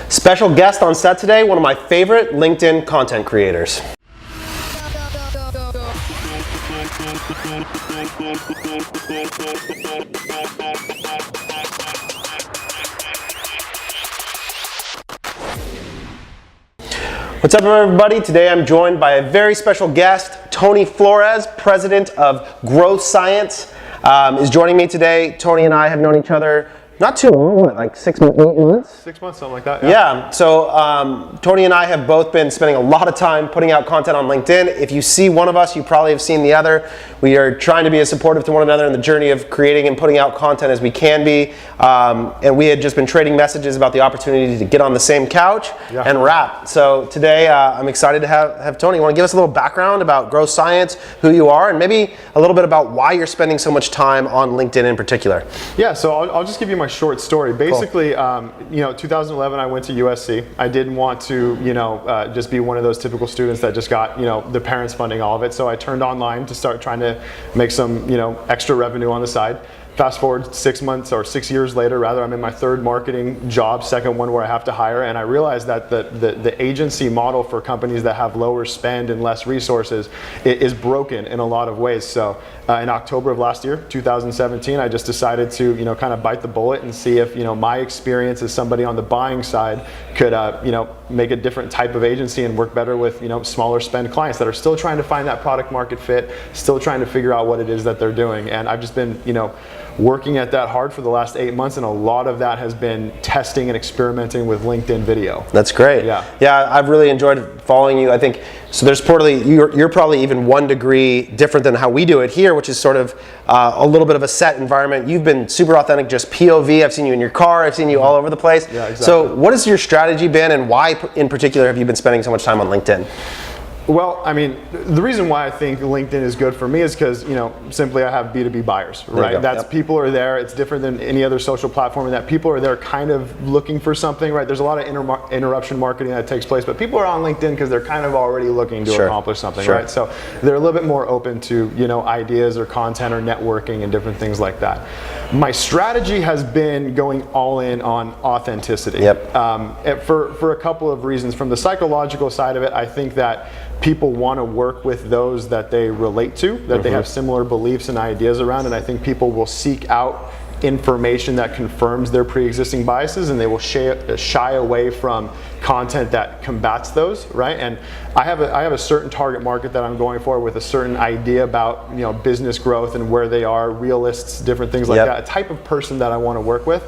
Special guest on set today, one of my favorite LinkedIn content creators. What's up, everybody? Today I'm joined by a very special guest. Tony Flores, president of Growth Science, is joining me today. Tony and I have known each other not too long, like 6 months, 8 months? 6 months, something like that. Yeah, so Tony and I have both been spending a lot of time putting out content on LinkedIn. If you see one of us, you probably have seen the other. We are trying to be as supportive to one another in the journey of creating and putting out content as we can be. And we had just been trading messages about the opportunity to get on the same couch and rap. So today I'm excited to have Tony. You want to give us a little background about Growth Science, who you are, and maybe a little bit about why you're spending so much time on LinkedIn in particular? Yeah, so I'll just give you my short story. Basically, cool. 2011 I went to USC. I didn't want to, just be one of those typical students that just got, the parents funding all of it. So I turned online to start trying to make some, extra revenue on the side. Fast forward 6 months or 6 years later, rather, I'm in my third marketing job, second one where I have to hire, and I realized that the agency model for companies that have lower spend and less resources is broken in a lot of ways. So in October of last year, 2017, I just decided to kind of bite the bullet and see if my experience as somebody on the buying side could make a different type of agency and work better with smaller spend clients that are still trying to find that product market fit, still trying to figure out what it is that they're doing. And I've just been working at that hard for the last 8 months, and a lot of that has been testing and experimenting with LinkedIn video. That's great. Yeah, I've really enjoyed following you. I think so. There's you're probably even 1 degree different than how we do it here, which is sort of a little bit of a set environment. You've been super authentic, just POV. I've seen you in your car. I've seen you all over the place. Yeah, exactly. So what has your strategy been, and why in particular have you been spending so much time on LinkedIn? Well, I mean, the reason why I think LinkedIn is good for me is because, simply I have B2B buyers, right? That's people are there. It's different than any other social platform in that people are there kind of looking for something, right? There's a lot of interruption marketing that takes place, but people are on LinkedIn because they're kind of already looking to accomplish something, right? So they're a little bit more open to, ideas or content or networking and different things like that. My strategy has been going all in on authenticity. For a couple of reasons. From the psychological side of it, I think that people want to work with those that they relate to, that they have similar beliefs and ideas around, and I think people will seek out information that confirms their pre-existing biases, and they will shy away from content that combats those, right? And I have a certain target market that I'm going for with a certain idea about business growth and where they are, realists, different things like that, a type of person that I want to work with.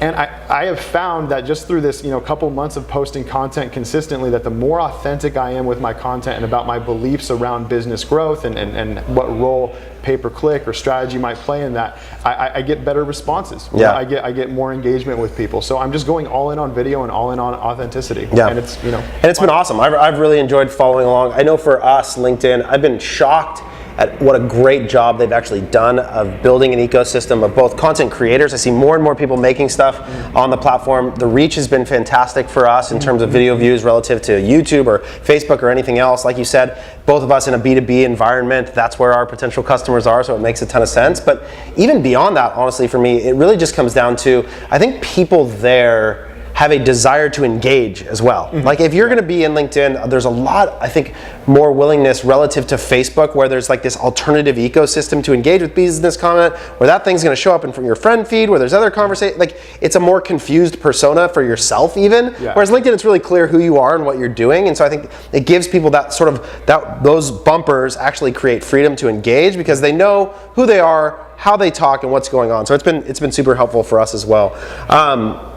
And I have found that just through this couple months of posting content consistently, that the more authentic I am with my content and about my beliefs around business growth and what role pay-per-click or strategy might play in that, I get better responses. I get more engagement with people. So I'm just going all in on video and all in on authenticity. And it's and it's been awesome. I've really enjoyed following along. I know for us, LinkedIn, I've been shocked at what a great job they've actually done of building an ecosystem of both content creators. I see more and more people making stuff on the platform. The reach has been fantastic for us in terms of video views relative to YouTube or Facebook or anything else. Like you said, both of us in a B2B environment, that's where our potential customers are, so it makes a ton of sense. But even beyond that, honestly, for me, it really just comes down to, I think people there have a desire to engage as well. Like if you're going to be in LinkedIn, there's a lot, I think, more willingness relative to Facebook, where there's like this alternative ecosystem to engage with business content, where that thing's going to show up in from your friend feed, where there's other conversation. Like it's a more confused persona for yourself even. Whereas LinkedIn, it's really clear who you are and what you're doing. And so I think it gives people that sort of, those bumpers actually create freedom to engage because they know who they are, how they talk, and what's going on. So it's been super helpful for us as well.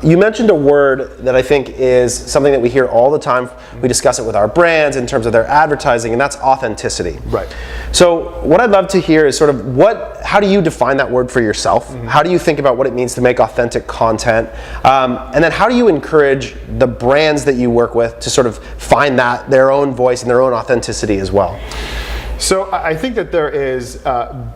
You mentioned a word that I think is something that we hear all the time. We discuss it with our brands in terms of their advertising, and that's authenticity. Right. So what I'd love to hear is sort of how do you define that word for yourself? How do you think about what it means to make authentic content? And then how do you encourage the brands that you work with to sort of find their own voice and their own authenticity as well? So I think that there is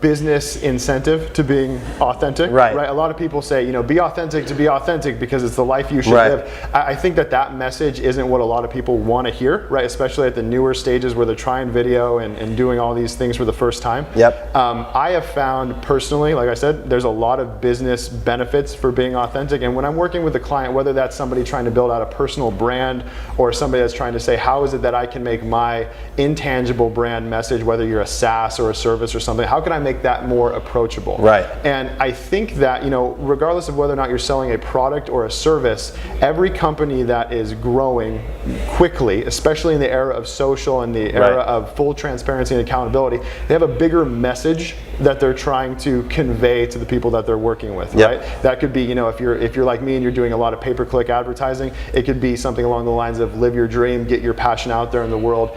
business incentive to being authentic. Right. A lot of people say, be authentic to be authentic because it's the life you should live. I think that message isn't what a lot of people want to hear, right? Especially at the newer stages where they're trying video and doing all these things for the first time. Yep. I have found personally, like I said, there's a lot of business benefits for being authentic. And when I'm working with a client, whether that's somebody trying to build out a personal brand or somebody that's trying to say, how is it that I can make my intangible brand message, whether you're a SaaS or a service or something, how can I make that more approachable? Right. And I think that, regardless of whether or not you're selling a product or a service, every company that is growing quickly, especially in the era of social and the era of full transparency and accountability, they have a bigger message that they're trying to convey to the people that they're working with, right? That could be, if you're like me and you're doing a lot of pay-per-click advertising, it could be something along the lines of live your dream, get your passion out there in the world.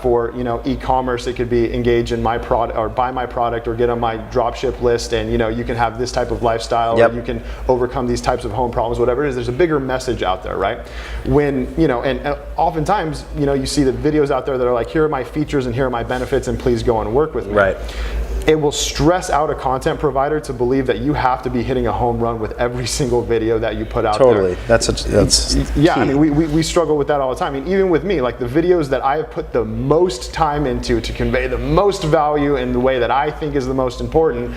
For e-commerce, it could be engage in my product or buy my product or get on my dropship list, and you can have this type of lifestyle, or you can overcome these types of home problems, whatever it is. There's a bigger message out there, right? When and oftentimes you see the videos out there that are like, here are my features and here are my benefits, and please go and work with me. Right. It will stress out a content provider to believe that you have to be hitting a home run with every single video that you put out there. Totally. That's yeah. key. I mean, we struggle with that all the time. I mean, even with me, like the videos that I have put the most time into to convey the most value in the way that I think is the most important,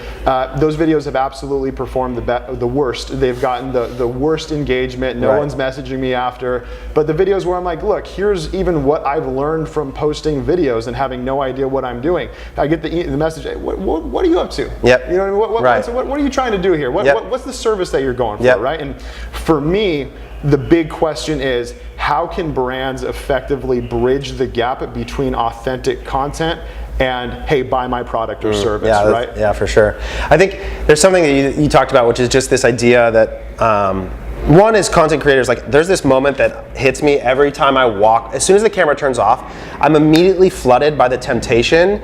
those videos have absolutely performed the worst. They've gotten the worst engagement. No one's messaging me after. But the videos where I'm like, look, here's even what I've learned from posting videos and having no idea what I'm doing. I get the message. Hey, what are you up to? Yep. You know what I mean? What are you trying to do here? What's the service that you're going for, right? And for me, the big question is, how can brands effectively bridge the gap between authentic content and, hey, buy my product or service, right? Yeah, for sure. I think there's something that you talked about, which is just this idea that one is content creators, like there's this moment that hits me every time I walk. As soon as the camera turns off, I'm immediately flooded by the temptation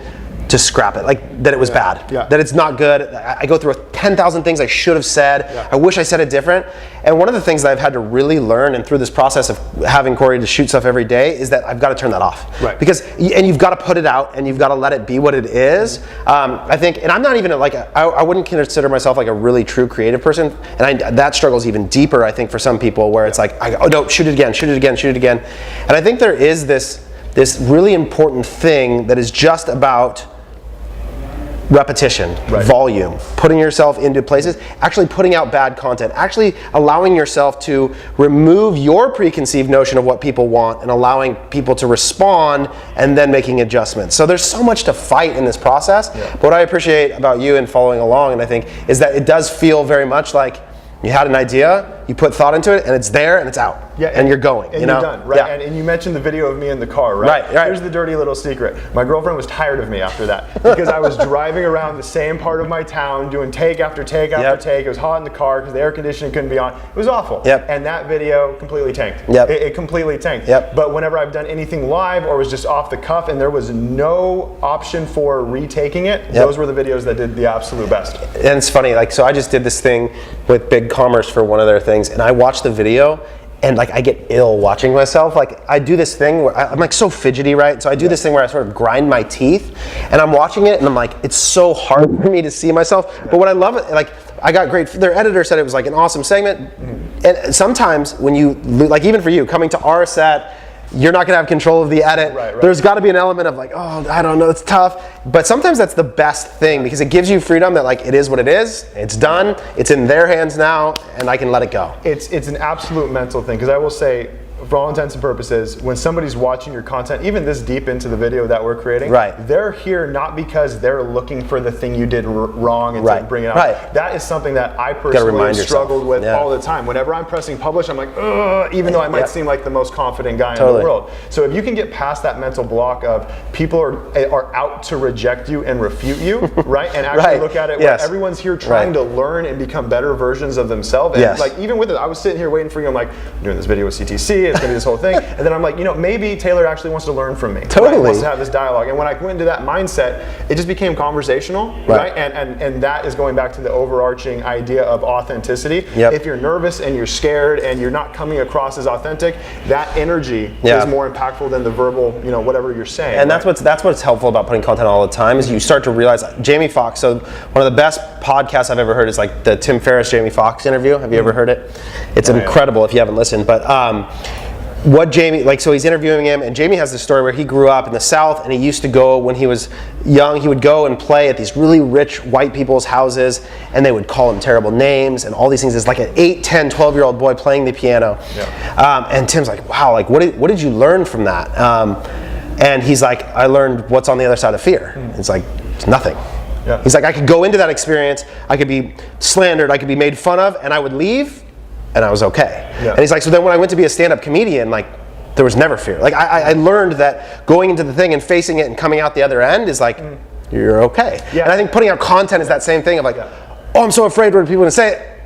to scrap it, like that it was bad, that it's not good. I go through 10,000 things I should have said. I wish I said it different. And one of the things that I've had to really learn, and through this process of having Corey to shoot stuff every day, is that I've got to turn that off. Right. Because, and you've got to put it out, and you've got to let it be what it is. I think, and I'm not even like, I wouldn't consider myself like a really true creative person. And that struggle is even deeper, I think, for some people, where it's like, oh no, shoot it again, shoot it again, shoot it again. And I think there is this really important thing that is just about repetition, volume, putting yourself into places, actually putting out bad content, actually allowing yourself to remove your preconceived notion of what people want and allowing people to respond and then making adjustments. So there's so much to fight in this process. But what I appreciate about you and following along, and I think, is that it does feel very much like you had an idea, you put thought into it, and it's there and it's out. And you're going. And you're done, right? And you mentioned the video of me in the car, right? Here's the dirty little secret. My girlfriend was tired of me after that because I was driving around the same part of my town doing take after take after take. It was hot in the car because the air conditioning couldn't be on. It was awful. And that video completely tanked. It completely tanked. But whenever I've done anything live or was just off the cuff and there was no option for retaking it, those were the videos that did the absolute best. And it's funny, like, so I just did this thing with Big Commerce for one of their things, and I watched the video, and like I get ill watching myself. Like I do this thing where I'm like so fidgety, right? So I do this thing where I sort of grind my teeth, and I'm watching it, and I'm like, it's so hard for me to see myself. But what I love, like I got great. Their editor said it was like an awesome segment, and sometimes when you, like even for you coming to our set, you're not going to have control of the edit. There's got to be an element of like, oh, I don't know, it's tough. But sometimes that's the best thing because it gives you freedom that like it is what it is, it's done, it's in their hands now, and I can let it go. It's an absolute mental thing because I will say, for all intents and purposes, when somebody's watching your content, even this deep into the video that we're creating, they're here not because they're looking for the thing you did wrong and to bring it out. That is something that I personally have struggled with all the time. Whenever I'm pressing publish, I'm like, ugh, even though I might seem like the most confident guy in the world. So if you can get past that mental block of people are out to reject you and refute you, right? And actually look at it where everyone's here trying to learn and become better versions of themselves. And like even with it, I was sitting here waiting for you. I'm like, I'm doing this video with CTC. It's going to be this whole thing. And then I'm like, maybe Taylor actually wants to learn from me. Totally. Right? Wants to have this dialogue. And when I went into that mindset, it just became conversational, right? And that is going back to the overarching idea of authenticity. Yep. If you're nervous and you're scared and you're not coming across as authentic, that energy is more impactful than the verbal, whatever you're saying. And that's what's helpful about putting content all the time is you start to realize Jamie Foxx. So one of the best podcasts I've ever heard is like the Tim Ferriss Jamie Foxx interview. Have you ever heard it? It's incredible if you haven't listened. But what Jamie, so he's interviewing him, and Jamie has this story where he grew up in the South, and he used to go, when he was young, he would go and play at these really rich white people's houses, and they would call him terrible names and all these things. It's like an 8, 10, 12-year-old boy playing the piano. Yeah. And Tim's like, wow, like what did you learn from that? And he's like, I learned what's on the other side of fear. It's like, it's nothing. Yeah. He's like, I could go into that experience, I could be slandered, I could be made fun of, and I would leave, and I was okay. Yeah. And he's like, so then when I went to be a stand-up comedian, like, there was never fear. Like, I learned that going into the thing and facing it and coming out the other end is like, you're okay. Yeah. And I think putting out content is that same thing of like, oh, I'm so afraid what are people gonna say?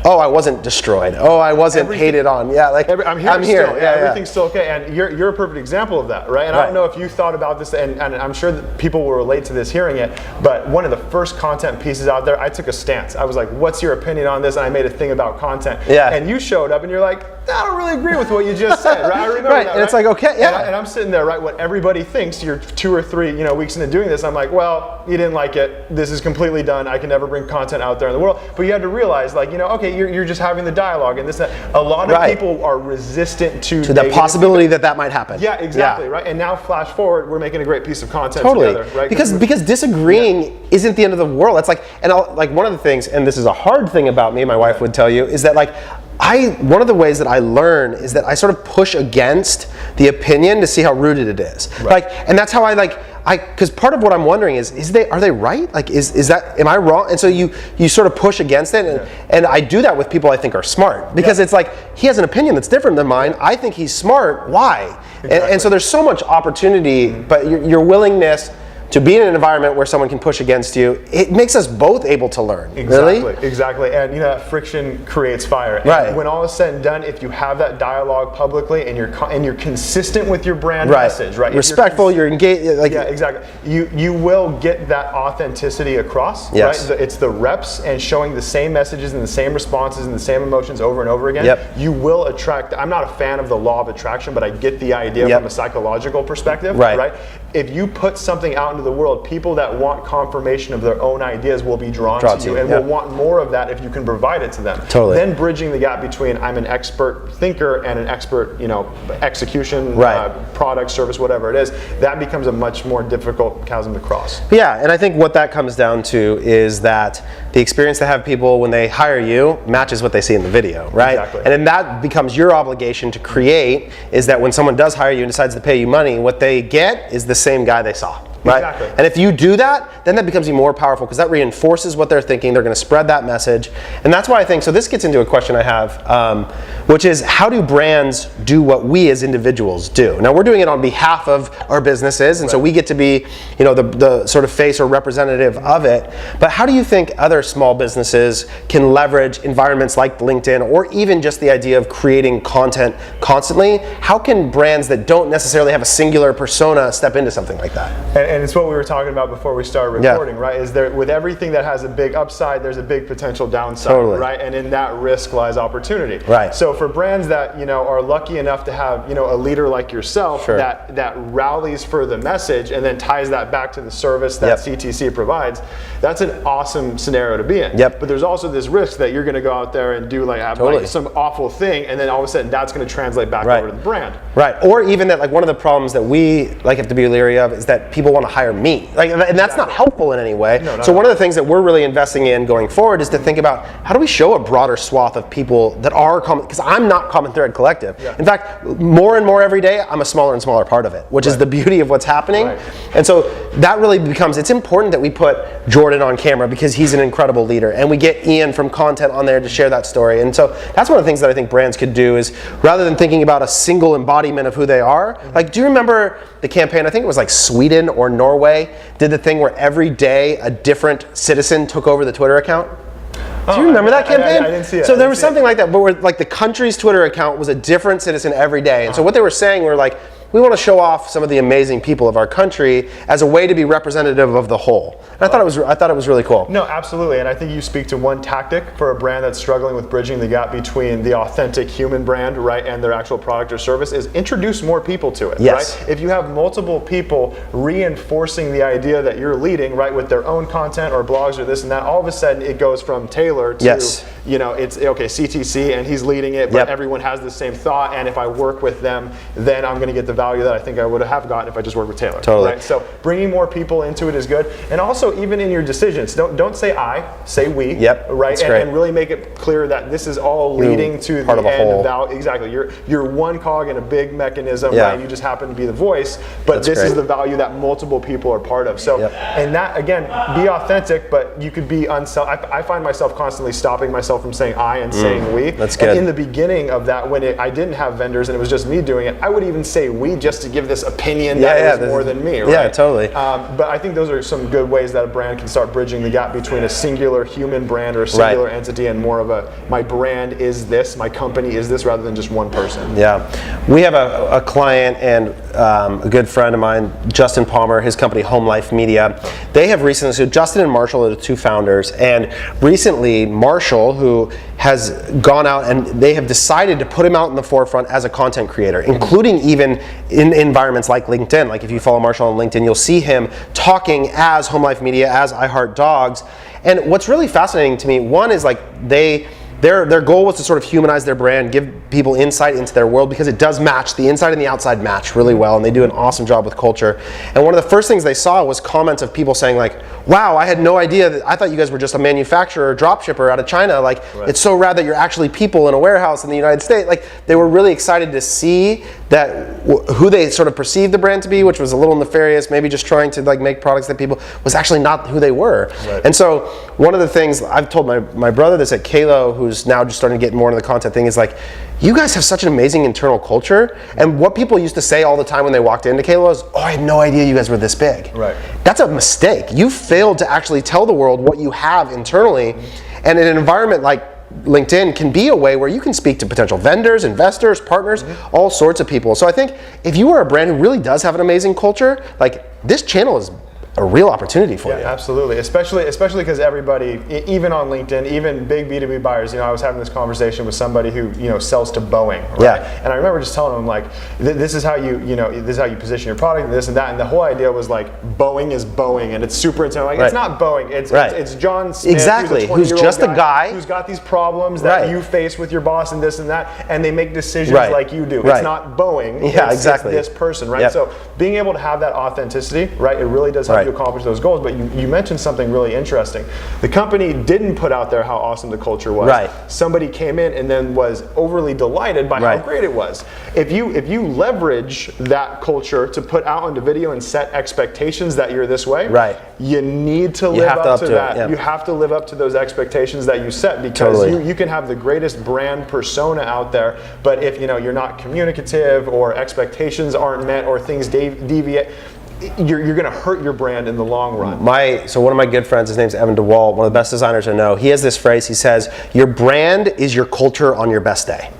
Oh, I wasn't destroyed. Oh, I wasn't hated on. Yeah, like I'm here. Still. Yeah, everything's still okay. And you're a perfect example of that, right? And I don't know if you thought about this, and I'm sure that people will relate to this hearing it, but one of the first content pieces out there, I took a stance. I was like, what's your opinion on this? And I made a thing about content. Yeah. And you showed up and you're like, I don't really agree with what you just said, right? I remember that, and it's like, okay, yeah. And I'm sitting there, right, what everybody thinks, you're 2 or 3 weeks into doing this. I'm like, well, you didn't like it. This is completely done. I can never bring content out there in the world. But you had to realize, like, okay, you're just having the dialogue and this, that. A lot of people are resistant to the possibility that might happen. Yeah, exactly, right? And now flash forward, we're making a great piece of content together, right? Because disagreeing isn't the end of the world. It's like, and one of the things, and this is a hard thing about me, my wife would tell you, is that like, one of the ways that I learn is that I sort of push against the opinion to see how rooted it is. Right. Like, and that's how because part of what I'm wondering is are they right? Like, is that, am I wrong? And so you sort of push against it, and I do that with people I think are smart, because it's like, he has an opinion that's different than mine. I think he's smart. Why? Exactly. And so there's so much opportunity, but your willingness to be in an environment where someone can push against you, it makes us both able to learn. Exactly. And friction creates fire. And when all is said and done, if you have that dialogue publicly and you're consistent with your brand message, right? Respectful, you're engaged. Exactly. You will get that authenticity across. Yes. Right? It's the reps and showing the same messages and the same responses and the same emotions over and over again. Yep. You will attract. I'm not a fan of the law of attraction, but I get the idea from a psychological perspective. Right. If you put something out into the world, people that want confirmation of their own ideas will be drawn to you and will want more of that if you can provide it to them. Totally. Then bridging the gap between I'm an expert thinker and an expert, execution, product, service, whatever it is, that becomes a much more difficult chasm to cross. Yeah, and I think what that comes down to is that the experience they have people when they hire you matches what they see in the video, right? Exactly. And then that becomes your obligation to create, is that when someone does hire you and decides to pay you money, what they get is the same guy they saw. Right? Exactly. And if you do that, then that becomes even more powerful, because that reinforces what they're thinking. They're going to spread that message. And that's why I think, so this gets into a question I have, which is, how do brands do what we as individuals do? Now, we're doing it on behalf of our businesses, and so we get to be the sort of face or representative of it. But how do you think other small businesses can leverage environments like LinkedIn, or even just the idea of creating content constantly? How can brands that don't necessarily have a singular persona step into something like that? And it's what we were talking about before we started recording, right? Is there, with everything that has a big upside, there's a big potential downside, right? And in that risk lies opportunity. Right. So for brands that are lucky enough to have a leader like yourself that rallies for the message and then ties that back to the service that CTC provides, that's an awesome scenario to be in. But there's also this risk that you're going to go out there and do some awful thing, and then all of a sudden that's going to translate back over to the brand. Right. Or even that, like, one of the problems that we have to be leery of is that people want to hire me, and that's not helpful in any way. So one of the things that we're really investing in going forward is to think about, how do we show a broader swath of people that are common, because I'm not Common Thread Collective. In fact, more and more every day, I'm a smaller and smaller part of it, which is the beauty of what's happening. And so that really becomes, it's important that we put Jordan on camera because he's an incredible leader, and we get Ian from Content on there to share that story. And so that's one of the things that I think brands could do, is rather than thinking about a single embodiment of who they are, like, do you remember the campaign, I think it was like Sweden or Norway, did the thing where every day a different citizen took over the Twitter account? Do you remember that campaign? I didn't see it. So there was something like that, but where like the country's Twitter account was a different citizen every day. And so what they were saying were like, we want to show off some of the amazing people of our country as a way to be representative of the whole. And I thought it was really cool. No, absolutely. And I think you speak to one tactic for a brand that's struggling with bridging the gap between the authentic human brand, right, and their actual product or service is introduce more people to it, yes. right? If you have multiple people reinforcing the idea that you're leading, right, with their own content or blogs or this and that, all of a sudden it goes from Taylor to, yes. you know, it's okay, CTC and he's leading it, but everyone has the same thought, and if I work with them, then I'm going to get the value that I think I would have gotten if I just worked with Taylor. Totally. Right? So bringing more people into it is good, and also even in your decisions, don't say I, say we. Yep. Right. And really make it clear that this is all leading to part the of a end whole. of value. Exactly. You're one cog in a big mechanism. Yeah. Right? You just happen to be the voice, but That's this great. is the value that multiple people are part of. So, and that again, be authentic, but you could be I find myself constantly stopping myself from saying I and saying we. That's good. And in the beginning of that, when I didn't have vendors and it was just me doing it, I would even say we just to give this opinion that is more than me. Right? Yeah, totally. But I think those are some good ways that a brand can start bridging the gap between a singular human brand or a singular entity and more of a my brand is this, my company is this, rather than just one person. Yeah, we have a client and a good friend of mine, Justin Palmer, his company Home Life Media. They have recently, so Justin and Marshall are the two founders, and recently Marshall, who has gone out and they have decided to put him out in the forefront as a content creator, including even in environments like LinkedIn. Like if you follow Marshall on LinkedIn, you'll see him talking as Home Life Media, as I Heart Dogs. And what's really fascinating to me, one is like their goal was to sort of humanize their brand, give people insight into their world, because it does match, the inside and the outside match really well, and they do an awesome job with culture. And one of the first things they saw was comments of people saying like, wow, I had no idea, I thought you guys were just a manufacturer or drop shipper out of China. Like, it's so rad that you're actually people in a warehouse in the United States. Like, they were really excited to see that who they sort of perceived the brand to be, which was a little nefarious, maybe just trying to like make products that people, was actually not who they were. Right. And so one of the things, I've told my brother this at Kalo, who's now just starting to get more into the content thing, is like, you guys have such an amazing internal culture, and what people used to say all the time when they walked into Kalo is, oh, I had no idea you guys were this big. Right. That's a mistake. You failed to actually tell the world what you have internally, and in an environment like LinkedIn can be a way where you can speak to potential vendors, investors, partners, all sorts of people. So I think if you are a brand who really does have an amazing culture, like this channel is a real opportunity for you. Absolutely, especially because everybody, even on LinkedIn, even big B2B buyers, I was having this conversation with somebody who sells to Boeing, right? Yeah. And I remember just telling them like, this is how this is how you position your product, and this and that, and the whole idea was like, Boeing is Boeing, and it's super intense. Like, it's not Boeing, it's John Smith, exactly, who's just a guy who's got these problems that you face with your boss and this and that, and they make decisions like you do. It's not Boeing. It's this person, right? So being able to have that authenticity, right? It really does help you accomplish those goals. But you mentioned something really interesting. The company didn't put out there how awesome the culture was. Right. Somebody came in and then was overly delighted by how great it was. If you leverage that culture to put out onto video and set expectations that you're this way, you need to live up to that. You have to live up to those expectations that you set, because you can have the greatest brand persona out there, but if you're not communicative or expectations aren't met or things deviate, you're going to hurt your brand in the long run. So one of my good friends, his name's Evan DeWalt, one of the best designers I know, he has this phrase, he says, your brand is your culture on your best day.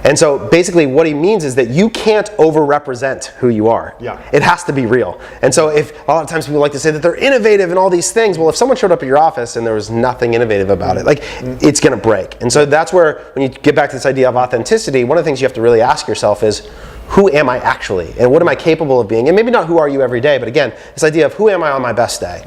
And so basically what he means is that you can't over-represent who you are. It has to be real. And so if a lot of times people like to say that they're innovative and all these things, well, if someone showed up at your office and there was nothing innovative about it, like it's going to break. And so that's where, when you get back to this idea of authenticity, one of the things you have to really ask yourself is, who am I actually, and what am I capable of being? And maybe not who are you every day, but again, this idea of who am I on my best day,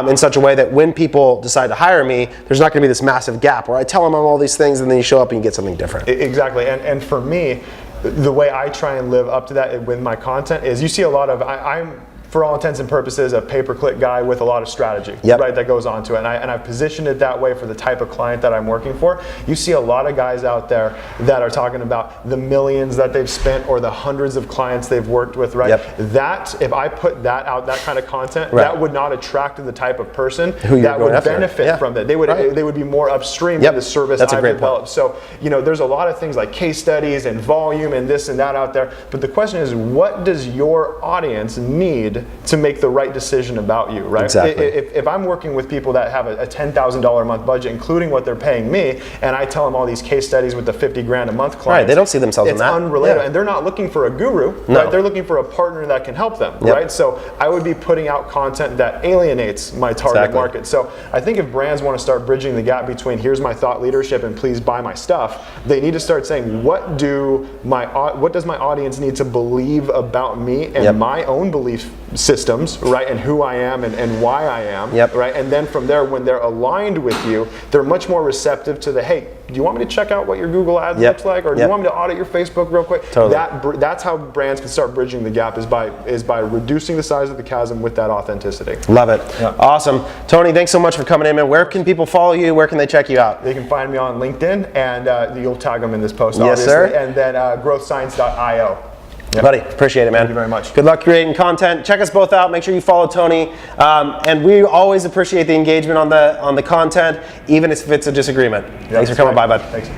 in such a way that when people decide to hire me, there's not going to be this massive gap where I tell them I'm all these things and then you show up and you get something different. Exactly, and for me, the way I try and live up to that with my content is, you see a lot of, I'm for all intents and purposes, a pay-per-click guy with a lot of strategy, right, that goes on to it. And I've positioned it that way for the type of client that I'm working for. You see a lot of guys out there that are talking about the millions that they've spent or the hundreds of clients they've worked with, right? That, if I put that out, that kind of content, that would not attract the type of person that would benefit from that. They would be more upstream in the service I've developed. So, there's a lot of things like case studies and volume and this and that out there. But the question is, what does your audience need need to make the right decision about you, right? Exactly. If I'm working with people that have a $10,000 a month budget, including what they're paying me, and I tell them all these case studies with the 50 grand a month clients, right, they don't see themselves in that. It's unrelatable, Yeah. and they're not looking for a guru, right? They're looking for a partner that can help them, right? So I would be putting out content that alienates my target market. So I think if brands want to start bridging the gap between here's my thought leadership and please buy my stuff, they need to start saying what does my audience need to believe about me and my own belief systems, right? And who I am and why I am, right? And then from there, when they're aligned with you, they're much more receptive to the, hey, do you want me to check out what your Google Ads looks like, or do you want me to audit your Facebook real quick? Totally. That's how brands can start bridging the gap, is by reducing the size of the chasm with that authenticity. Love it. Awesome. Tony, thanks so much for coming in, man. Where can people follow you? Where can they check you out? They can find me on LinkedIn, and you'll tag them in this post, yes, obviously. Sir. And then growthscience.io. Buddy, appreciate it, man. Thank you very much. Good luck creating content. Check us both out. Make sure you follow Tony. And we always appreciate the engagement on the content, even if it's a disagreement. Thanks for coming by, bud. Thanks.